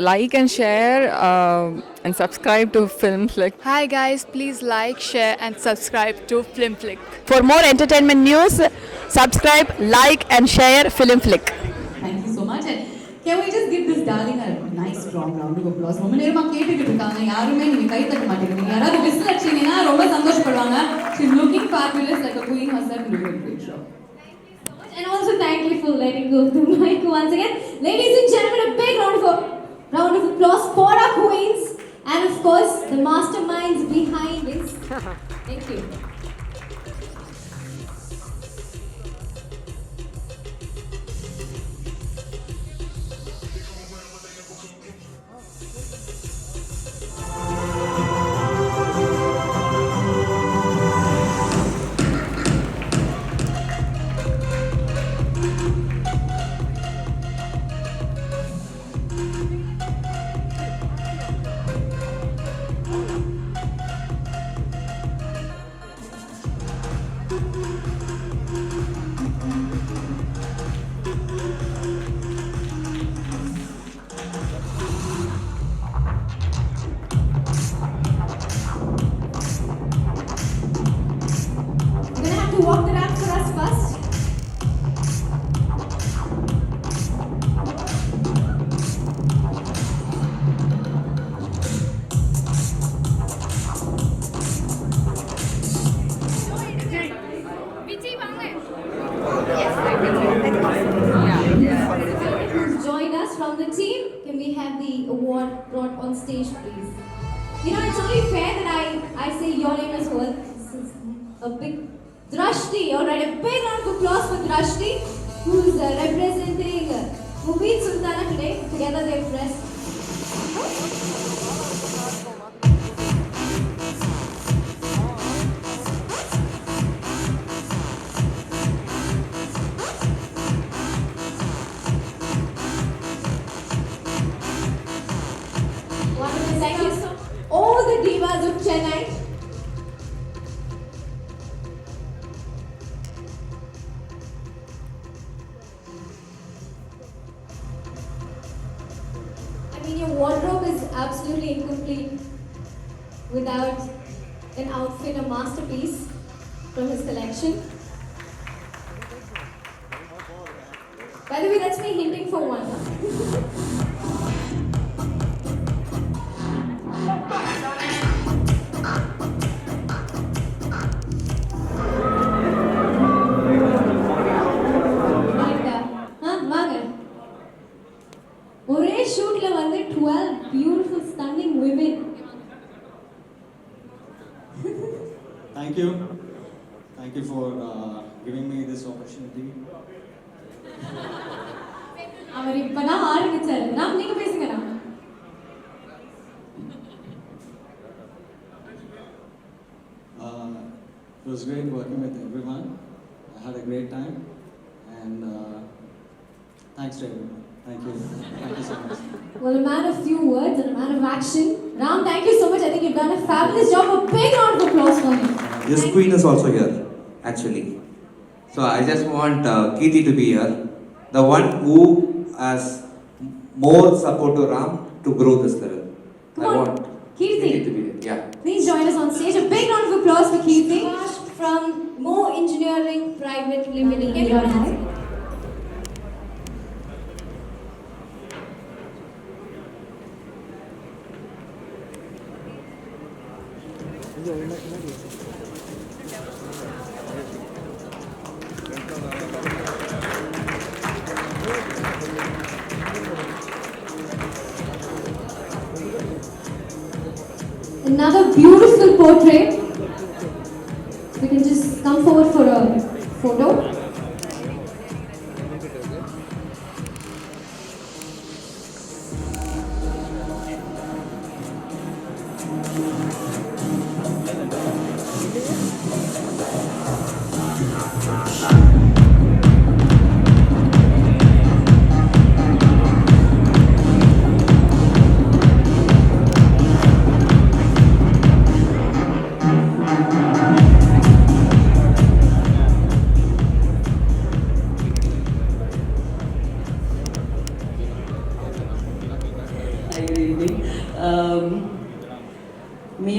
like and share and subscribe to Film Flick. Hi guys, please like, share and subscribe to Film Flick. For more entertainment news, subscribe, like, and share Film Flick. Thank you so much. And can we just give this darling a nice strong round of applause? ரொம்ப நேரமா கேட்டுக்கிட்டு இருக்காங்க. யாருமே நீங்க கை தட்ட மாட்டேங்கிறீங்க. யாராவது whistle அடிச்சீங்கன்னா ரொம்ப சந்தோஷப்படுவாங்க. She's looking fabulous like a queen herself. You did a great job. And also thank you for letting go of the mic once again. Ladies and gentlemen, a big round of applause for our queens and of course the masterminds behind this. Thank you. Walk the ramp for us first. Who's joined us from the team? Can we have the award brought on stage, please? You know, it's only fair that I say your name as well. This is a big Drashti, alright, a big round of applause for Drashti, who's representing Mubin Sultana today. Together they've pressed. Wonderful, thank you so much. All the divas of Chennai. Your wardrobe is absolutely incomplete without an outfit, a masterpiece from his collection. By the way, that's me hinting for one. ஒரே ஷூட்ல வந்து 12 beautiful stunning women. Thank you for giving me this opportunity. அவர் இப்பதான் ஆரம்பிச்சாரு. நாம் நீங்க பேசுங்கடா. It was great working with everyone. I had a great time and thanks to everyone. Thank you so much. Well, a man of few words and a man of action. Ram, thank you so much. I think you've done a fabulous job. A big round of applause for him. This queen is also here, actually. So I just want Kirti to be here, the one who has more support to Ram to grow this level. Come I on, want Kirti to be here. Yeah. Please join us on stage. A big round of applause for Kirti from Mo Engineering Private Limited. Everyone has another beautiful portrait. We can just come forward for a photo.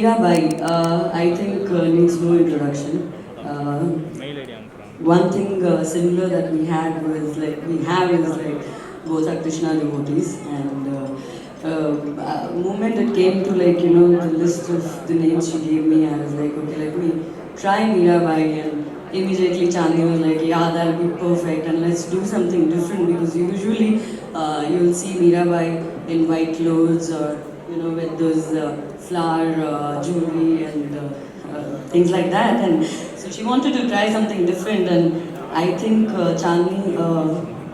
Mirabai, I think needs no introduction. One thing similar that we had was like we have is like both are Krishna devotees, and moment it came to like the list of the names she gave me, I was like, okay, let me try Mirabai, and immediately Chandni was like, yeah, that'll be perfect, and let's do something different because usually you'll see Mirabai in white clothes or with those flower jewelry and things like that, and so she wanted to try something different, and I think Chandni,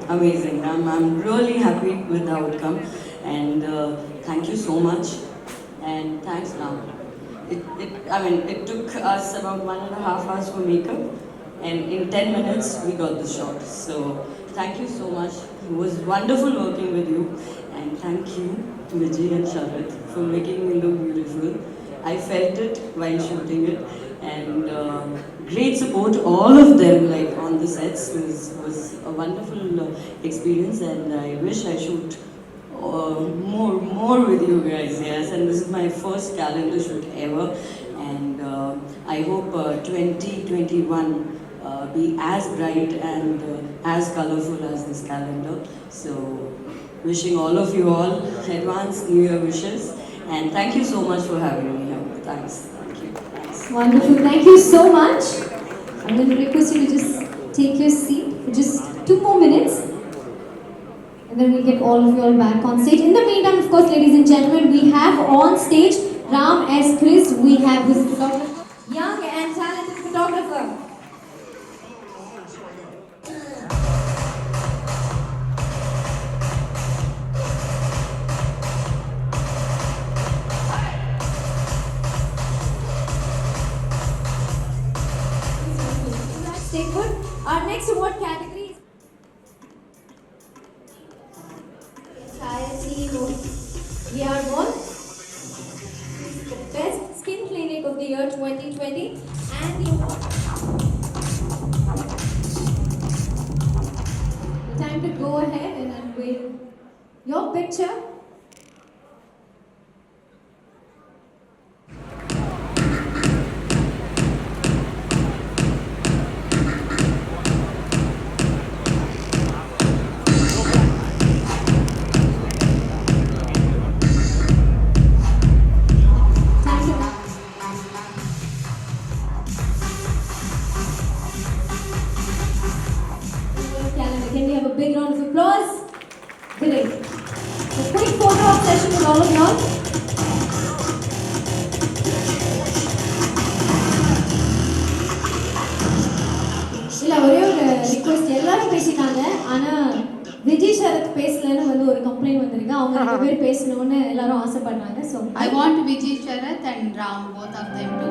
amazing. I'm really happy with the outcome, and thank you so much, and thanks Ram. It took us about 1.5 hours for makeup, and in 10 minutes we got the shot. So thank you so much. It was wonderful working with you, and thank you Vijay and Sharat for making me look beautiful. I felt it while shooting it, and great support. All of them, like on the sets, was a wonderful experience, and I wish I shoot more with you guys. Yes, and this is my first calendar shoot ever, and I hope 2021 be as bright and as colorful as this calendar. So, wishing all of you all advance New Year wishes, and thank you so much for having me here. Thanks. Thank you. Thanks. Wonderful. Thank you so much. I'm going to request you to just take your seat for just 2 more minutes. And then we'll get all of you all back on stage. In the meantime, of course, ladies and gentlemen, we have on stage Ram S. Chris. We have his photographer, young and talented photographer. Stay put. Our next award category is entire team of VR Ball. The best skin clinic of the year 2020 and the award. Time to go ahead and unveil your picture. Can we have a big round of applause? Great. A quick photo op session with all of y'all. இல்ல ஒரே ஒரு request, எல்லாரும் பேசிட்டாங்க, ஆனா விஜய் சரத் பேசலன்னு வந்து ஒரு complaint வந்திருக்கு. அவங்க 2 பேர் பேசணும்னு எல்லாரும் ஆசைப்படுறாங்க. So I want Vijay Sharath and Ram, both of them to.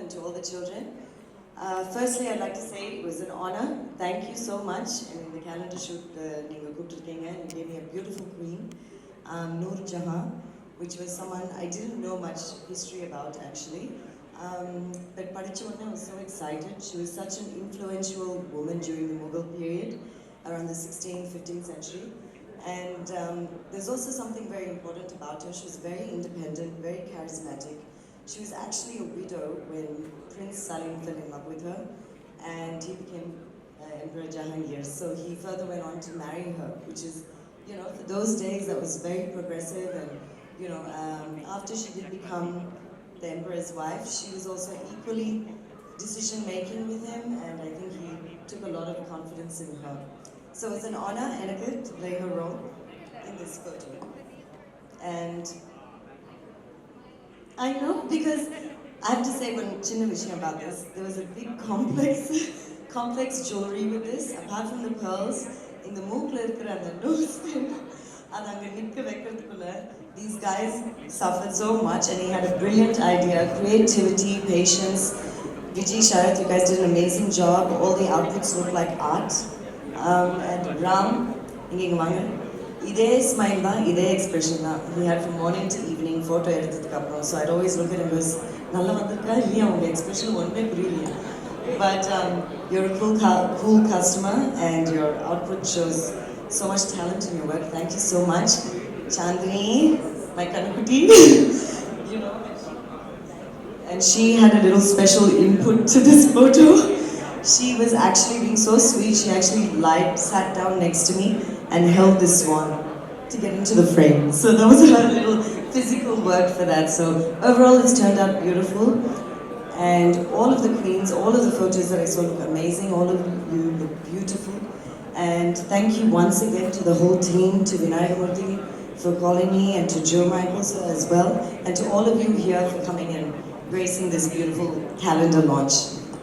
and to all the children. Firstly, I'd like to say it was an honor. Thank you so much. And in the calendar shoot, you gave me a beautiful queen, Noor Jahan, which was someone I didn't know much history about actually. But Padichona, I was so excited. She was such an influential woman during the Mughal period, around the 16th, 15th century. And there's also something very important about her. She was very independent, very charismatic. She was actually a widow when Prince Salim fell in love with her, and he became Emperor Jahangir. So he further went on to marry her, which is, you know, for those days that was very progressive. And you know, after she did become the emperor's wife, she was also equally decision-making with him, and I think he took a lot of confidence in her. So it's an honor and a good to play her role in this photo. And I know, because I have to say one chinna vishayam about this, there was a big complex jewelry with this, apart from the pearls, in the mookla irukra and the nose pin. These guys suffered so much, and he had a brilliant idea, creativity, patience. Vijay, Sharath, you guys did an amazing job. All the outputs look like art. And Ram, ide smile da, ide expression da. He had from morning to evening photo edutadhukku appuram. So I'd always look at him and go, nalla vandirukka illiya unga expression onne puriyala. But you're a cool customer, and your output shows so much talent in your work. Thank you so much. Chandni, my Kanukuti, you know, and she had a little special input to this photo. She was actually being so sweet. She actually sat down next to me and held this swan to get into the frame. So there was a little physical work for that. So overall, it's turned out beautiful. And all of the queens, all of the photos that I saw look amazing. All of you look beautiful. And thank you once again to the whole team, to Vinayakamurthy for calling me, and to Joe Michaels as well, and to all of you here for coming and gracing this beautiful calendar launch.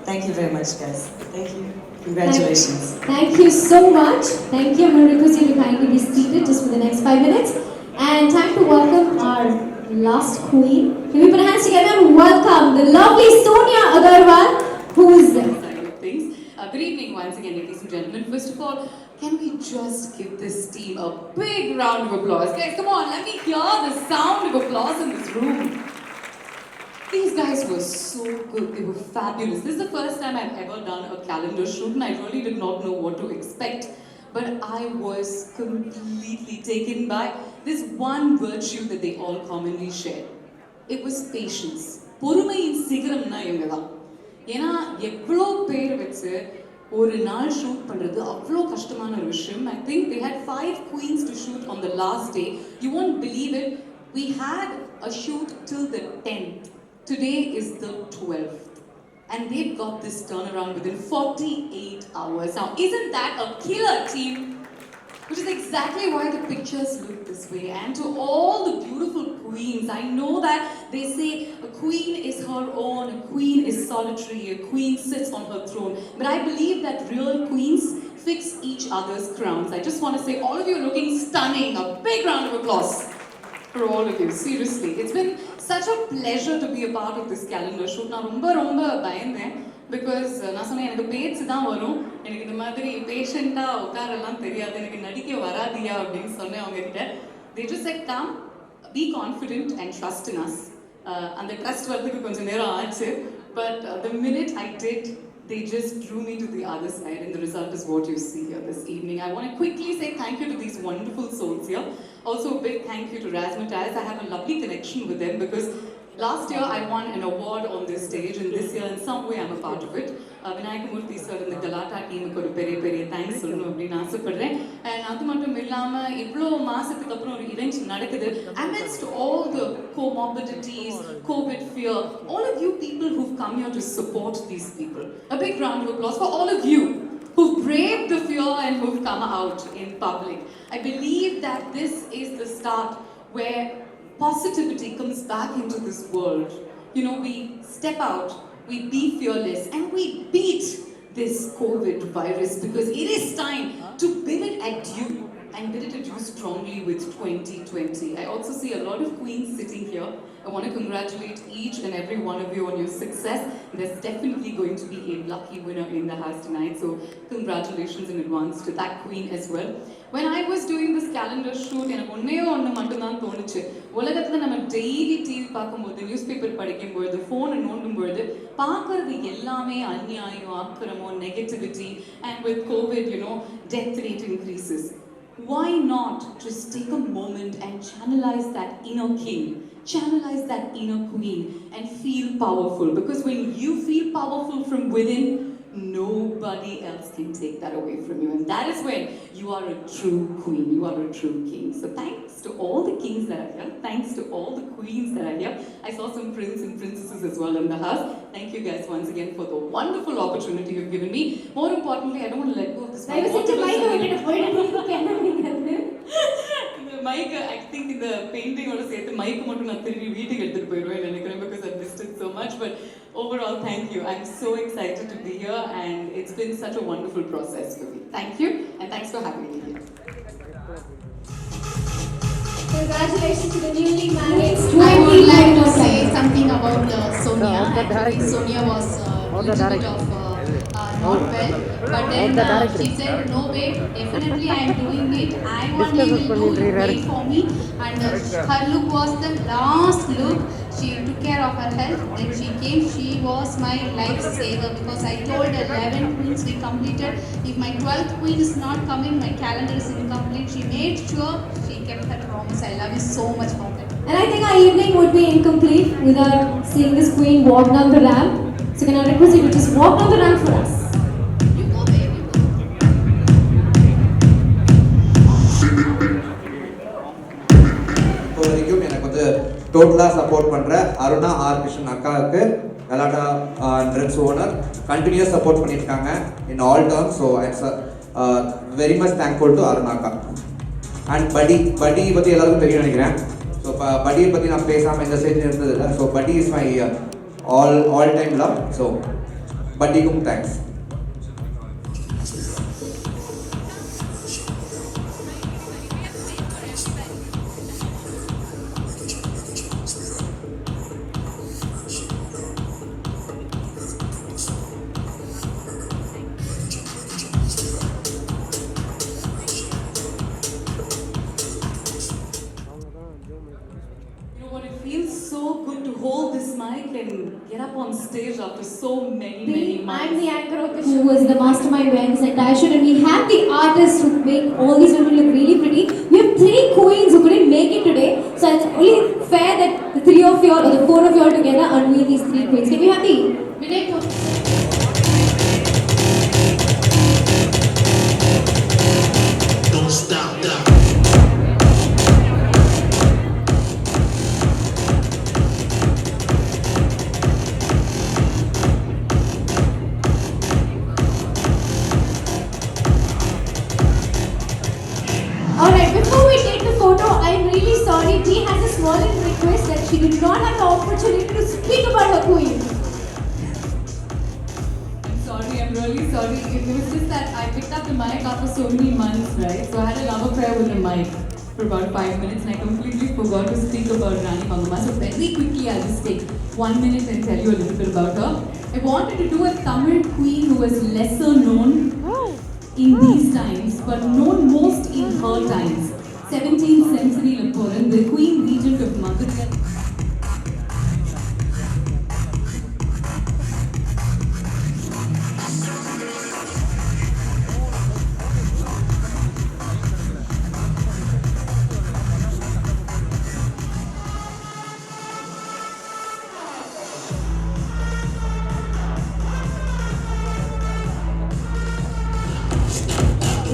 Thank you very much, guys. Thank you. Congratulations. Thank you so much. Thank you. I'm going to request you to kindly be seated just for the next 5 minutes. And time to welcome our last queen. Can we put our hands together and welcome the lovely Sonia Agarwal, who is things. Good evening once again, ladies and gentlemen. First of all, can we just give this team a big round of applause? Guys, come on, let me hear the sound of applause in this room. These guys were so good. They were fabulous. This is the first time I've ever done a calendar shoot, and I really did not know what to expect. But I was completely taken by this one virtue that they all commonly share. It was patience. பொறுமையின் சிகரம்னா இவங்க தான். ஏன்னா எவ்வளோ பேர் வச்சு ஒரு நாள் shoot பண்றது அவ்வளோ கஷ்டமான ஒரு விஷயம். I think they had 5 queens to shoot on the last day. You won't believe it. We had a shoot till the 10th. Today is the 12th. And they've got this turnaround within 48 hours. Now, isn't that a killer team? Which is exactly why the pictures look this way. And to all the beautiful queens, I know that they say a queen is her own, a queen is solitary, a queen sits on her throne. But I believe that real queens fix each other's crowns. I just want to say, all of you are looking stunning. A big round of applause for all of you. Seriously, it's been such a pleasure to be a part of this calendar shoot. நான் ரொம்ப பயந்தேன் because நான் சொன்னேன் எனக்கு பேச்சு தான் வரும், எனக்கு இந்த மாதிரி பேஷண்ட்டாக உட்காரெல்லாம் தெரியாது, எனக்கு நடிக்க வராதியா அப்படின்னு சொன்னேன் அவங்க கிட்ட. They just said come, be confident and trust in us. அந்த ட்ரஸ்ட் வரதுக்கு கொஞ்சம் நேரம் ஆச்சு, but the minute I did, they just drew me to the other side, and the result is what you see here this evening. I want to quickly say thank you to these wonderful souls here. Also a big thank you to Razzmatazz. I have a lovely connection with them because last year I won an award on this stage, and this year in some way I'm a part of it. Vinayakamurthy sir and the Galata team ku oru periya thanks sollu appdi aasapadren. And adu mattum illama ivlo maasathukku appuram oru event nadakudhu amidst all the comorbidities, COVID fear, all of you people who've come here to support these people. A big round of applause for all of you who've braved the fear and who've come out in public. I believe that this is the start where positivity comes back into this world. You know, we step out, we be fearless, and we beat this COVID virus because it is time to bid it adieu and did it adieu strongly with 2020. I also see a lot of queens sitting here. I want to congratulate each and every one of you on your success. There's definitely going to be a lucky winner in the house tonight, so congratulations in advance to that queen as well. When I was doing this calendar shoot, எனக்கு ஒன்னே ஒன்று மட்டும்தான் தோணுச்சு. உலகத்தில் நம்ம daily TV பார்க்கும்போது, news paper படிக்கும்பொழுது, ஃபோனை நோண்டும்பொழுது பார்க்கறது எல்லாமே அநியாயம், அக்கிரமம், negativity, and with COVID, death rate increases. Why not just take a moment and channelize that inner king, channelize that inner queen, and feel powerful? Because when you feel powerful from within, nobody else can take that away from you. And that is when you are a true queen, you are a true king. So thanks to all the kings that are here, thanks to all the queens that are here. I saw some princes and princesses as well in the house. Thank you guys once again for the wonderful opportunity you've given me. More importantly, I don't want to let go of this. Mic, I think in the painting or say the mic மட்டும் நான் திரும்பி வீட்டுக்கு எடுத்துட்டு போயிடுவேன் நினைக்கிறேன், because I missed it so much. But overall, thank you. I'm so excited to be here, and it's been such a wonderful process for me. Thank you, and thanks for having me here. Congratulations to the newly married. I would like to say something about Sonia. Actually, Sonia was a little bit of not well, but then she said, no babe, definitely I am doing it. I only will do it, wait for me. And her look was the last look. She took care of her health. Then she came, she was my lifesaver, because I told her 11 queens we completed. If my 12th queen is not coming, my calendar is incomplete. She made sure she kept her promise. I love you so much for that. And I think our evening would be incomplete without seeing this queen walk down the ramp. So can I request you to just walk down the ramp for us? You go, babe, you go. இப்போ வரைக்கும் எனக்கு வந்து டோட்டலாக support பண்ணுற Aruna R Krishnan அக்காவுக்கு கலாட்டா trends owner continuous support பண்ணியிருக்காங்க in all terms. So heights very much thankful to Aruna அக்கா. அண்ட் படி பற்றி எல்லாருக்கும் தெரியும் நினைக்கிறேன். ஸோ படியை பற்றி நான் பேசாமல் இந்த ஸ்டேஜில் இருந்ததில்லை. ஸோ படி is my all time love. So படிக்கும் thanks. Hold this mic and get up on stage after so many months. I'm the anchor of the show who is the mastermind behind this entire show, and we have the artists who make all these women look really pretty. We have 3 queens who couldn't make it today, so it's only fair that the 3 of you or the 4 of you all together unveil these 3 queens. Can we have the Vinay? Don't stop that. Alright, before we take the photo, I'm really sorry. Dee has a small little request that she did not have the opportunity to speak about her queen. I'm sorry, I'm really sorry. It was just that I picked up the mic after so many months, right? So I had a love affair with the mic for about 5 minutes, and I completely forgot to speak about Rani Mangamma. So very quickly, I'll just take 1 minute and tell you a little bit about her. I wanted to do a Tamil queen who was lesser known in these times, but known most in her times. 17th century Lapuran, the Queen Regent of Magadha.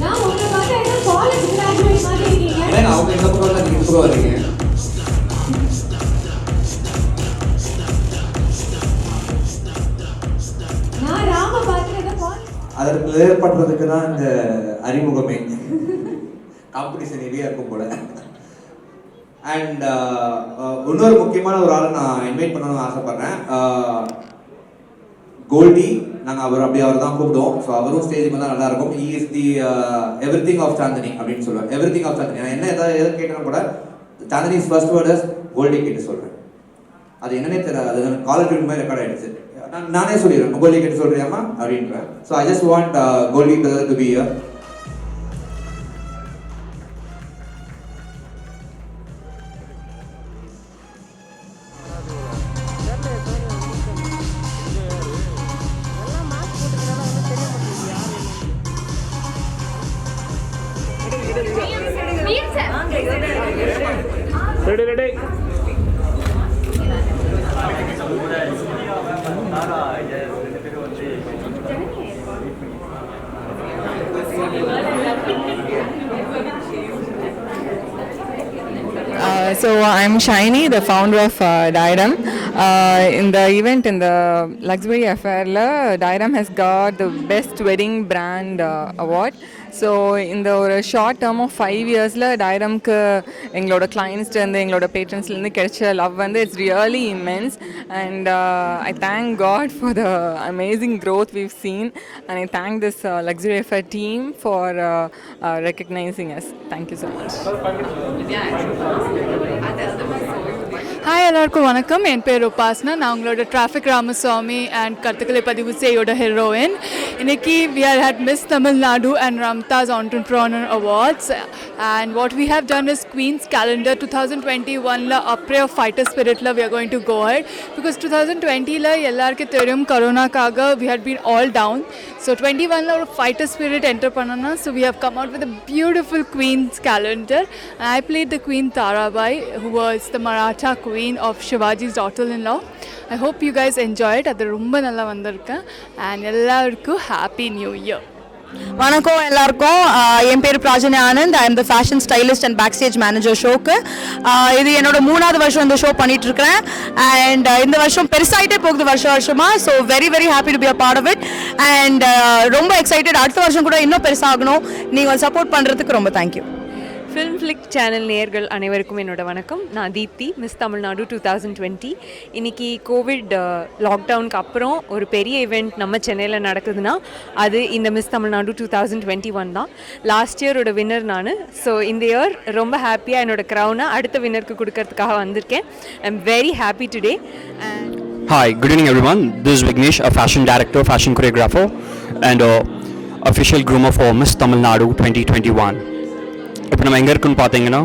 Now, what about the college graduate மாதிரி இருக்கீங்க? ஏன்னா அவங்க இந்த பக்கம் தான் நீங்கள் இப்போ வரீங்க. நான் ராம பார்க்கிறத college அதற்கு கிளியர் பண்ணுறதுக்கு தான் இந்த அறிமுகமே. காம்படிஷன் ஹெவியாக இருக்கும் போல. அண்ட் இன்னொரு முக்கியமான ஒரு ஆளை நான் இன்வைட் பண்ணணும்னு ஆசைப்பட்றேன். கோல்டி நாங்கள் அவர் தான் கூப்பிடுவோம். ஸோ அவரும் ஸ்டேஜ் மேலே நல்லா இருக்கும். He is the everything of Chandini அப்படின்னு சொல்லுவேன். Everything of Chandini. நான் என்ன எதாவது கேட்டாலும் கூட Chandini's first word is Goldie கேட்டு சொல்கிறேன். அது என்னன்னே தெரியல, அது காலர் டியூன் மாதிரி ரெக்கார்ட் ஆகிடுச்சு. நானே சொல்லிடுறேன், கோல்டி கேட்டு சொல்கிறியாமா அப்படின்றேன். So I just want Goldie brother to be here. So I'm Shiny, the founder of Diadem. In the event in the Luxury Affair, Diadem has got the best wedding brand award. So இந்த ஒரு short term of 5 இயர்ஸில் டைரம்க்கு எங்களோட கிளைண்ட்ஸ்லேருந்து எங்களோட பேட்ரன்ஸ்லேருந்து கிடைச்ச love வந்து it's really immense. And I thank God for the amazing growth we've seen. And I thank this luxury affair team for recognising us. Thank you so much. Hi, எல்லாருக்கும் வணக்கம். என் பேர் உபாஸ்னா. நான் உங்களோட டிராஃபிக் ராமசாமி அண்ட் கருத்துக்களை பதிவு செய்யோட ஹீரோயின். இன்னைக்கு we are at Miss Tamil Nadu and Ramta's Entrepreneur Awards, and what we have done is Queen's Calendar 2021 la apre of fighter spirit la we are going to go ahead, because 2020 la ellarku theriyum corona kaga we had been all down. So 21 la or fighter spirit enter panana, so we have come out with a beautiful Queen's Calendar, and I played the Queen Tarabai, who was the Maratha queen of Shivaji's daughter-in-law. I hope you guys enjoy it. அது ரொம்ப நல்லா வந்திருக்கு. and எல்லாருக்கும் happy new year. வணக்கம் எல்லாருக்கும். என் பேர் Prajani Anand. I am the fashion stylist and backstage manager ஷோக்கு. இது என்னோட 3வது வருஷம் இந்த ஷோ பண்ணிட்டு இருக்கிறேன். அண்ட் இந்த வருஷம் பெருசாயிட்டே போகுது வருஷமா. So very very happy to be a part of it. And ரொம்ப எக்ஸைட்டட். அடுத்த வருஷம் கூட இன்னும் பெருசாகணும். நீங்கள் சப்போர்ட் பண்ணுறதுக்கு ரொம்ப தேங்க்யூ. ஃபிலிம் ஃப்ளிக் சேனல் நேயர்கள் அனைவருக்கும் என்னோட வணக்கம். நான் தீப்தி, மிஸ் தமிழ்நாடு 2020. இன்றைக்கி கோவிட் லாக்டவுனுக்கு அப்புறம் ஒரு பெரிய ஈவெண்ட் நம்ம சென்னையில் நடக்குதுன்னா அது இந்த மிஸ் தமிழ்நாடு 2021 தான். லாஸ்ட் இயரோட வின்னர் நான். ஸோ இந்த இயர் ரொம்ப ஹாப்பியாக என்னோட க்ரௌனை அடுத்த வின்னருக்கு கொடுக்கறதுக்காக வந்திருக்கேன். I am very happy today. Hi, good evening everyone. This is Vignesh, a fashion director, fashion choreographer and official groomer for Miss Tamil Nadu 2021. இப்போ நம்ம எங்கே இருக்குன்னு பார்த்தீங்கன்னா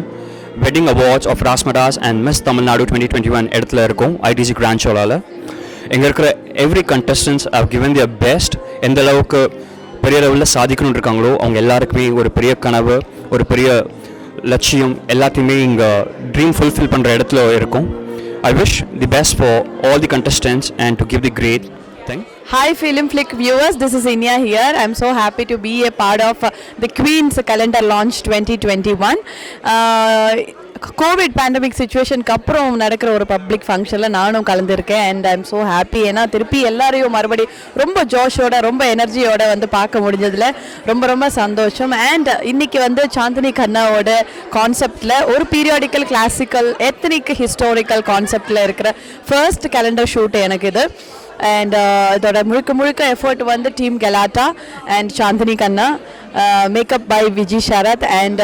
wedding awards of Razzmatazz and Miss Tamil Nadu 2021 இடத்துல இருக்கும் ஐடிசி கிராண்ட் ஷோலால். எங்கே இருக்கிற every contestants have given their best. எந்த அளவுக்கு பெரிய லெவலில் சாதிக்கணும்னு இருக்காங்களோ அவங்க எல்லாருக்குமே ஒரு பெரிய கனவு, ஒரு பெரிய லட்சியம் எல்லாத்தையுமே இங்கே ட்ரீம் ஃபுல்ஃபில் பண்ணுற இடத்துல இருக்கும். I wish the best for all the contestants and to give the great thing. Hi Film Flick viewers, this is Inya here. I'm so happy to be a part of the Queen's Calendar launch 2021. Covid pandemic சிச்சுவேஷனுக்கு அப்புறம் நடக்கிற ஒரு public ஃபங்க்ஷனில் நானும் கலந்துருக்கேன். And I am so happy. ஏன்னா திருப்பி எல்லாரையும் மறுபடி ரொம்ப ஜோஷோட ரொம்ப எனர்ஜியோட வந்து பார்க்க முடிஞ்சதில் ரொம்ப ரொம்ப சந்தோஷம். அண்ட் இன்னைக்கு வந்து சாந்தினி கண்ணாவோட கான்செப்டில் ஒரு பீரியாடிக்கல் கிளாசிக்கல் எத்னிக் ஹிஸ்டாரிக்கல் கான்செப்டில் இருக்கிற ஃபர்ஸ்ட் கேலண்டர் ஷூட் எனக்கு இது. அண்ட் இதோட முழுக்க எஃபர்ட் வந்து team Galatta and Chandini Kanna, makeup by Viji Sharath and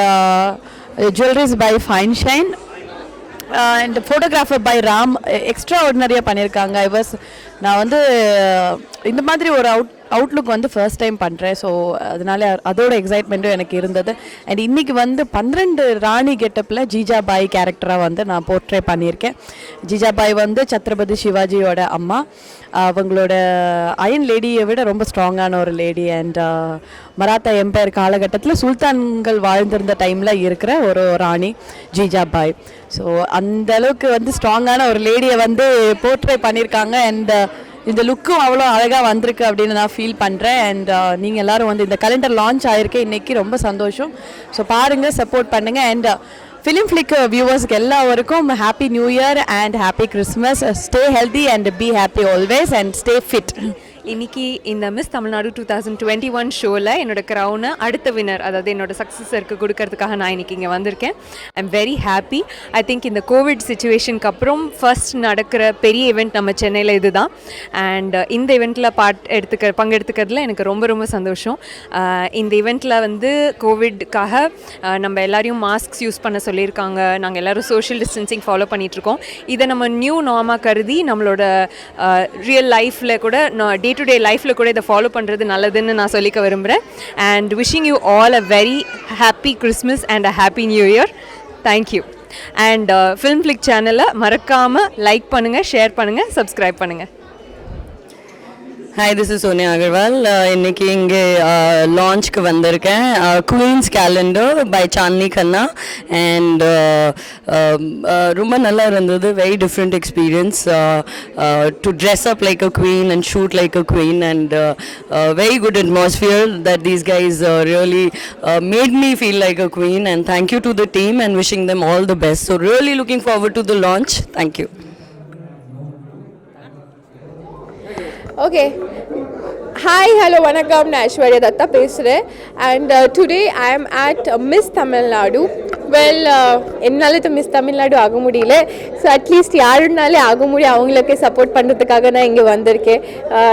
jewelries by Fine Shine and photographer by Ram. எக்ஸ்ட்ராஆர்டினரியாக பண்ணியிருக்காங்க. நான் வந்து இந்த மாதிரி ஒரு அவுட்லுக் வந்து ஃபர்ஸ்ட் டைம் பண்ணுறேன். ஸோ அதனால அதோட எக்ஸைட்மெண்ட்டும் எனக்கு இருந்தது. அண்ட் இன்றைக்கி வந்து 12 ராணி கெட்டப்பில் ஜீஜாபாய் கேரக்டராக வந்து நான் போர்ட்ரே பண்ணியிருக்கேன். ஜீஜாபாய் வந்து சத்ரபதி சிவாஜியோட அம்மா. அவங்களோட அயன் லேடியை விட ரொம்ப ஸ்ட்ராங்கான ஒரு லேடி. அண்ட் மராத்தா எம்பையர் காலகட்டத்தில் சுல்தான்கள் வாழ்ந்திருந்த டைமில் இருக்கிற ஒரு ராணி ஜீஜாபாய். ஸோ அந்த அளவுக்கு வந்து ஸ்ட்ராங்கான ஒரு லேடியை வந்து போர்ட்ரே பண்ணியிருக்காங்க. அண்ட் இந்த லுக்கும் அவ்வளோ அழகாக வந்திருக்கு அப்படின்னு நான் ஃபீல் பண்ணுறேன். அண்ட் நீங்கள் எல்லோரும் வந்து இந்த கலண்டர் லான்ச் ஆகிருக்கு இன்றைக்கி, ரொம்ப சந்தோஷம். ஸோ பாருங்கள், சப்போர்ட் பண்ணுங்கள். அண்ட் ஃபிலிம் ஃப்ளிக் வியூவர்ஸ்க்கு எல்லாருக்கும் happy new year and happy Christmas. Stay healthy and be happy always and stay fit. இன்னைக்கு இந்த மிஸ் தமிழ்நாடு 2021 ஷோவில் என்னோட க்ரௌனை அடுத்த வினர், அதாவது என்னோட சக்ஸஸருக்கு கொடுக்கறதுக்காக நான் இன்றைக்கி இங்கே வந்திருக்கேன். I am very happy. I think இந்த கோவிட் சுச்சுவேஷனுக்கு அப்புறம் ஃபர்ஸ்ட் நடக்கிற பெரிய ஈவெண்ட் நம்ம சென்னையில் இது தான். அண்ட் இந்த ஈவெண்ட்டில் பங்கெடுத்துக்கிறதுல எனக்கு ரொம்ப ரொம்ப சந்தோஷம். இந்த ஈவெண்ட்டில் வந்து கோவிட்காக நம்ம எல்லாரையும் மாஸ்க்ஸ் யூஸ் பண்ண சொல்லியிருக்காங்க. நாங்கள் எல்லோரும் சோஷியல் டிஸ்டன்சிங் ஃபாலோ பண்ணிகிட்ருக்கோம். இதை நம்ம நியூ நார்மாக கருதி நம்மளோட ரியல் லைஃப்பில் கூட டே டு டே லைஃப்பில் கூட இதை ஃபாலோ பண்ணுறது நல்லதுன்னு நான் சொல்லிக்க விரும்புகிறேன். And wishing you all a very happy Christmas and a happy new year. Thank you. And film Flick சேனலை மறக்காமல் லைக் பண்ணுங்கள், ஷேர் பண்ணுங்கள், சப்ஸ்கிரைப் பண்ணுங்கள். Hi, this is Sonia Agarwal. இன்னைக்கு இங்கே லான்ச்க்கு வந்திருக்கேன். Queens calendar by Chandini Kanna. And ரொம்ப நல்லா இருந்தது. Very different experience to dress up like a queen and shoot like a queen. And very good atmosphere that these guys really made me feel like a queen. And thank you to the team and wishing them all the best. So really looking forward to the launch. Thank you. Okay. Hi, hello, vanakkam. நான் ஐஸ்வர்யா தத்தா பேசுகிறேன். And today I ஆம் at miss Tamil Nadu. Well, என்னால் இது miss Tamil Nadu ஆக முடியல. So at least யாருனாலே ஆக முடியும் அவங்களுக்கு சப்போர்ட் பண்ணுறதுக்காக நான் இங்கே வந்திருக்கேன்.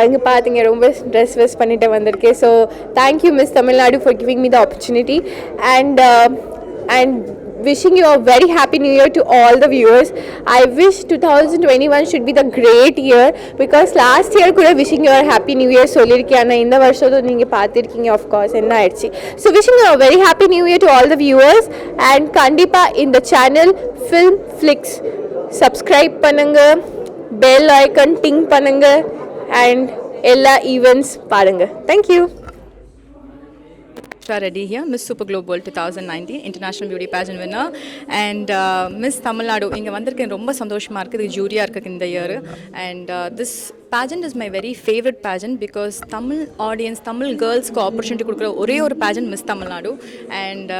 இங்கே பார்த்தீங்க ரொம்ப ட்ரெஸ் வெஸ் பண்ணிட்டு வந்திருக்கேன். So thank you miss Tamil Nadu for giving me the opportunity. And wishing you a very happy new year to all the viewers. I wish 2021 should be the great year because last year kuda wishing you a happy new year solirken. Ana indha varshadhu neenga paathirkeenga of course enna aichi. So wishing you a very happy new year to all the viewers. And kandipa in the channel Film Flicks subscribe pannunga, bell icon ting pannunga and ella events parunga. Thank you. Reddy here, Miss Super Global 2019 International Beauty Pageant winner. And Miss Tamil Nadu inga vandirken romba sandoshama irukku juriya irukku இந்த year. And this pageant is my very favorite pageant because Tamil audience, Tamil girls ku opportunity kudukra ஒரே ஒரு pageant Miss Tamil Nadu. And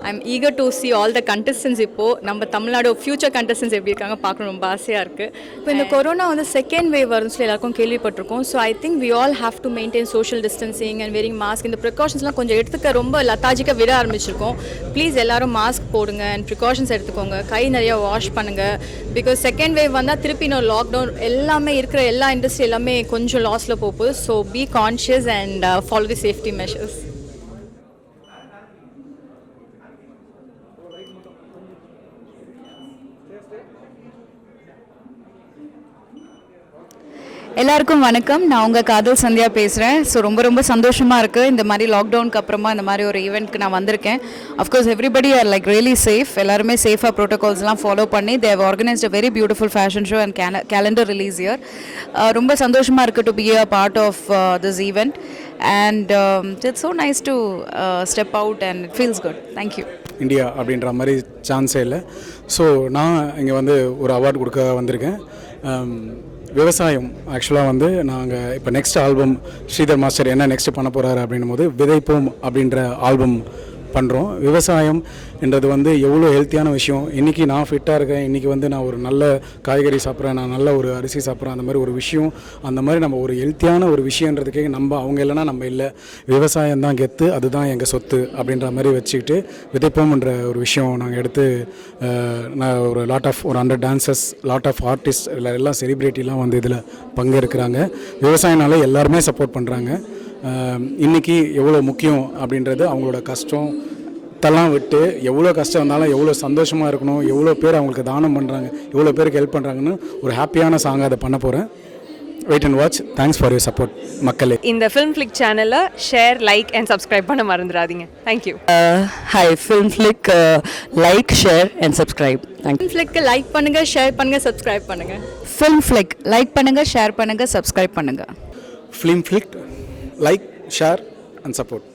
I'm eager to see all the contestants. இப்போ நம்ம Tamil Nadu future contestants எப்படி இருக்காங்க பார்க்கணும் ரொம்ப ஆசையா இருக்கு. இப்போ இந்த கொரோனா வந்து செகண்ட் வேவ் வரும்னு சொல்லி எல்லாருக்கும் கேள்விப்பட்டிருக்கோம். So I think we all have to maintain social distancing and wearing mask. இந்த ப்ரிகாஷன்ஸ்லாம் கொஞ்சம் எடுத்துக்க ரொம்ப லத்தாஜிக்காக விட ஆரம்பிச்சிருக்கோம். ப்ளீஸ் எல்லாரும் மாஸ்க் போடுங்க அண்ட் ப்ரிகாஷன்ஸ் எடுத்துக்கோங்க. கை நிறையா வாஷ் பண்ணுங்கள். பிகாஸ் செகண்ட் வேவ் வந்தால் திருப்பி இன்னொரு லாக்டவுன் எல்லாமே இருக்கிற எல்லா இண்டஸ்ட்ரி எல்லாமே கொஞ்சம் லாஸில் போகுது. So B conscious and follow the safety measures. எல்லாருக்கும் வணக்கம். நான் உங்கள் காதல் சந்தியா பேசுகிறேன். ஸோ ரொம்ப ரொம்ப சந்தோஷமாக இருக்குது இந்த மாதிரி லாக்டவுனுக்கு அப்புறமா இந்த மாதிரி ஒரு ஈவெண்ட்க்கு நான் வந்திருக்கேன். Of course everybody are like really safe. எல்லாருமே சேஃபாக ப்ரோட்டோகால்ஸ்லாம் ஃபாலோ பண்ணி they have organised a very beautiful fashion show and calendar release year. ரொம்ப சந்தோஷமாக இருக்குது to be a part of this event. And it's so nice to step out and it feels good. Thank you. India அப்படின்ற மாதிரி சான்ஸே இல்லை. So நான் இங்கே வந்து ஒரு அவார்டு கொடுக்க வந்திருக்கேன். விவசாயம் ஆக்சுவலாக வந்து நாங்கள் இப்போ நெக்ஸ்ட் ஆல்பம் ஸ்ரீதர் மாஸ்டர் என்ன நெக்ஸ்ட் பண்ண போகிறாரு அப்படின்னும் போது விதைப்போம் அப்படின்ற ஆல்பம் பண்ணுறோம். விவசாயம் என்றது வந்து எவ்வளோ ஹெல்த்தியான விஷயம். இன்றைக்கி நான் ஃபிட்டாக இருக்கேன், இன்றைக்கி வந்து நான் ஒரு நல்ல காய்கறி சாப்பிட்றேன், நான் நல்ல ஒரு அரிசி சாப்பிட்றேன், அந்த மாதிரி ஒரு விஷயம். அந்த மாதிரி நம்ம ஒரு ஹெல்த்தியான ஒரு விஷயன்றதுக்கே நம்ம அவங்க இல்லைனா நம்ம இல்லை, விவசாயம் தான் கெத்து, அதுதான் எங்கள் சொத்து அப்படின்ற மாதிரி வச்சுக்கிட்டு விதைப்போம்ன்ற ஒரு விஷயம் நாங்கள் எடுத்து நான் ஒரு ஒரு 100 டான்சர்ஸ், லாட் ஆஃப் ஆர்டிஸ்ட் எல்லாம் செலிப்ரிட்டிலாம் வந்து இதில் பங்கெடுக்கிறாங்க. விவசாயனால எல்லாருமே சப்போர்ட் பண்ணுறாங்க. இன்றைக்கி எவ்வளோ முக்கியம் அப்படின்றது அவங்களோட கஷ்டம் தலாம் விட்டு எவ்வளோ கஷ்டம் இருந்தாலும் எவ்வளோ சந்தோஷமாக இருக்கணும், எவ்வளோ பேர் அவங்களுக்கு தானம் பண்ணுறாங்க, எவ்வளோ பேருக்கு ஹெல்ப் பண்ணுறாங்கன்னு ஒரு ஹாப்பியான சாங்காக அதை பண்ண போகிறேன். Wait and watch. Thanks for your support மக்களே. இந்த ஃபிலிம் ஃப்ளிக் சேனலை ஷேர், லைக் அண்ட் சப்ஸ்கிரைப் பண்ண மறந்துடாதீங்க. Thank you. Hi, Film Flick like, share and subscribe. Film ஃப்ளிக்கு லைக் பண்ணுங்கள், ஷேர் பண்ணுங்கள், சப்ஸ்கிரைப் பண்ணுங்கள். ஃபிலிம் ஃப்ளிக் லைக் பண்ணுங்கள், ஷேர் பண்ணுங்கள், சப்ஸ்கிரைப் பண்ணுங்கள். Film Flick like, share and support.